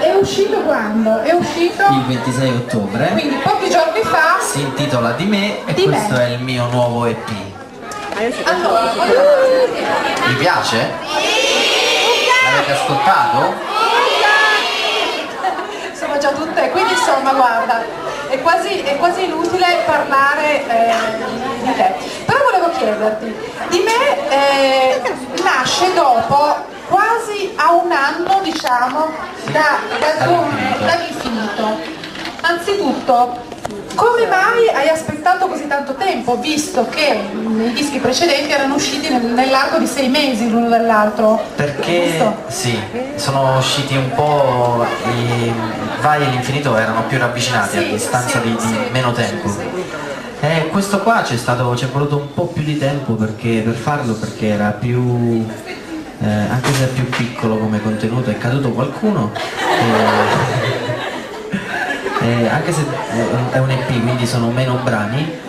è uscito quando? È uscito il 26 ottobre, quindi pochi giorni fa. si intitola Di me e Di questo me. è il mio nuovo EP. Allora, Vi piace? L'avete ascoltato? sono già tutte, quindi insomma guarda, è quasi inutile parlare di te. Però volevo chiederti, Di me nasce dopo quasi a un anno, diciamo, dall'infinito. Anzitutto, come mai hai aspettato così tanto tempo, visto che i dischi precedenti erano usciti nell'arco di 6 mesi l'uno dall'altro? Perché Giusto? sì, sono usciti un po', i Vai e l'Infinito erano più ravvicinati a distanza di meno tempo. E questo qua ci è voluto un po' più di tempo per farlo, perché era più, anche se è più piccolo come contenuto, è caduto qualcuno. Anche se è un EP, quindi sono meno brani,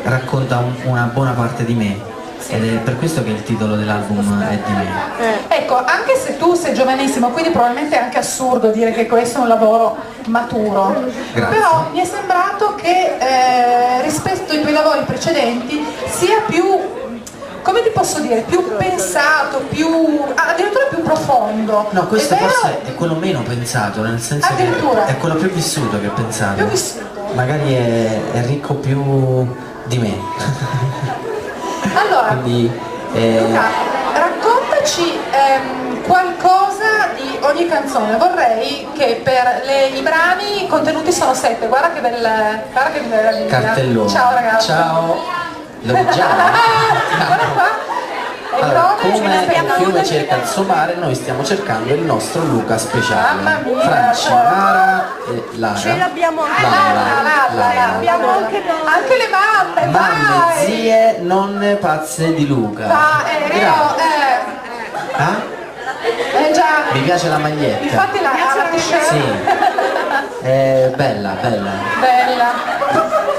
racconta una buona parte di me, ed è per questo che il titolo dell'album è Di me. Ecco, anche se tu sei giovanissimo, quindi probabilmente è anche assurdo dire che questo è un lavoro maturo. Grazie. Però mi è sembrato che rispetto ai tuoi lavori precedenti sia più, come ti posso dire, più pensato, addirittura più profondo. No, questo È vero? forse è quello meno pensato, nel senso che Addirittura? è quello più vissuto che pensato. Più vissuto. Magari è ricco più di me. Allora, Quindi, Luca, raccontaci qualcosa di ogni canzone. Vorrei che per i brani contenuti sono 7, guarda che meraviglia. cartellone. Ciao ragazzi. Ciao. Lo leggiamo? Guarda qua. E Allora, come come il fiume cerca il suo mare, noi stiamo cercando il nostro Luca speciale. Mamma mia, Franci, Mara e Lara. Ce l'abbiamo anche Lara. abbiamo anche noi. Anche le mamme, Mamme, vai. zie, nonne pazze di Luca. Già. Mi piace la maglietta. Infatti la t-shirt. Sì. È bella, bella. Bella.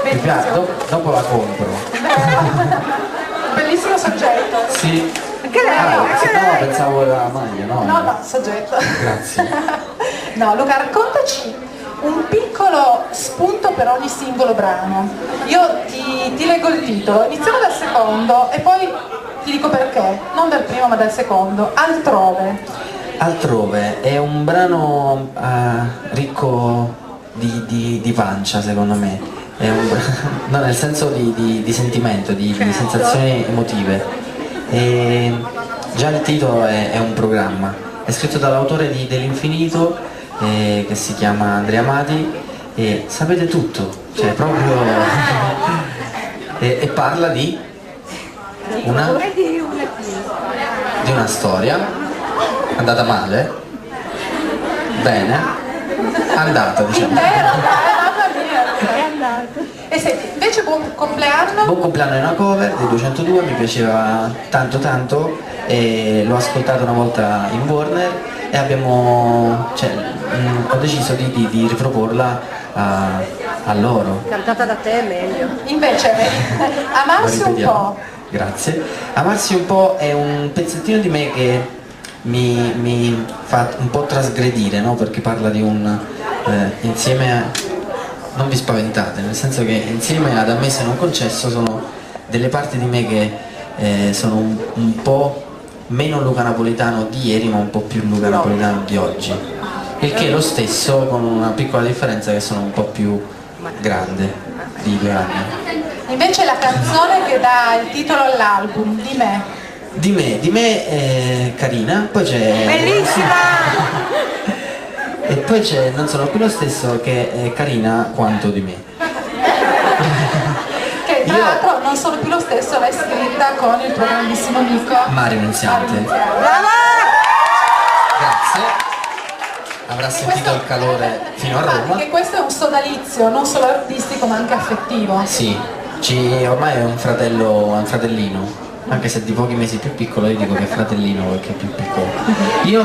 Mi piace, Bellissimo. dopo la compro. Bellissimo soggetto. Sì. Anche lei, Se anche no lei. pensavo alla maglia, no? No, soggetto. Grazie. No, Luca, raccontaci un piccolo spunto per ogni singolo brano. Io ti leggo il titolo, iniziamo dal secondo e poi ti dico perché, non dal primo ma dal secondo. Altrove. Altrove è un brano ricco di pancia, secondo me. È no, nel senso di sentimento, di sensazioni emotive. E già il titolo è un programma. È scritto dall'autore dell'Infinito, che si chiama Andrea Amati, e sapete tutto, cioè proprio e parla di una storia andata male, bene, andata, diciamo. E senti, invece buon compleanno. Buon compleanno è una cover del 202, mi piaceva tanto tanto e l'ho ascoltato una volta in Warner e ho deciso di riproporla a loro. Cantata da te è meglio. Invece, amarsi Lo un ripetiamo. po'. Grazie. Amarsi un po' è un pezzettino di me che mi fa un po' trasgredire, no? Perché parla di un non vi spaventate, nel senso che insieme ad Ammesse non concesso sono delle parti di me che sono un po' meno Luca Napolitano di ieri, ma un po' più Luca Napolitano di oggi. Il che è lo stesso, con una piccola differenza, che sono un po' più grande di 2 anni. Invece la canzone che dà il titolo all'album, Di me. Di me è carina, poi c'è... Bellissima! E poi c'è Non sono più lo stesso, che è carina quanto di me. Che tra l'altro non sono più lo stesso, l'hai scritta con il tuo grandissimo amico Mario Nunziante. Brava! Grazie. Avrà sentito il calore fino a Roma. Che questo è un sodalizio, non solo artistico ma anche affettivo. Sì, ormai è un fratellino, anche se di pochi mesi più piccolo, io dico che è fratellino perché è più piccolo. Io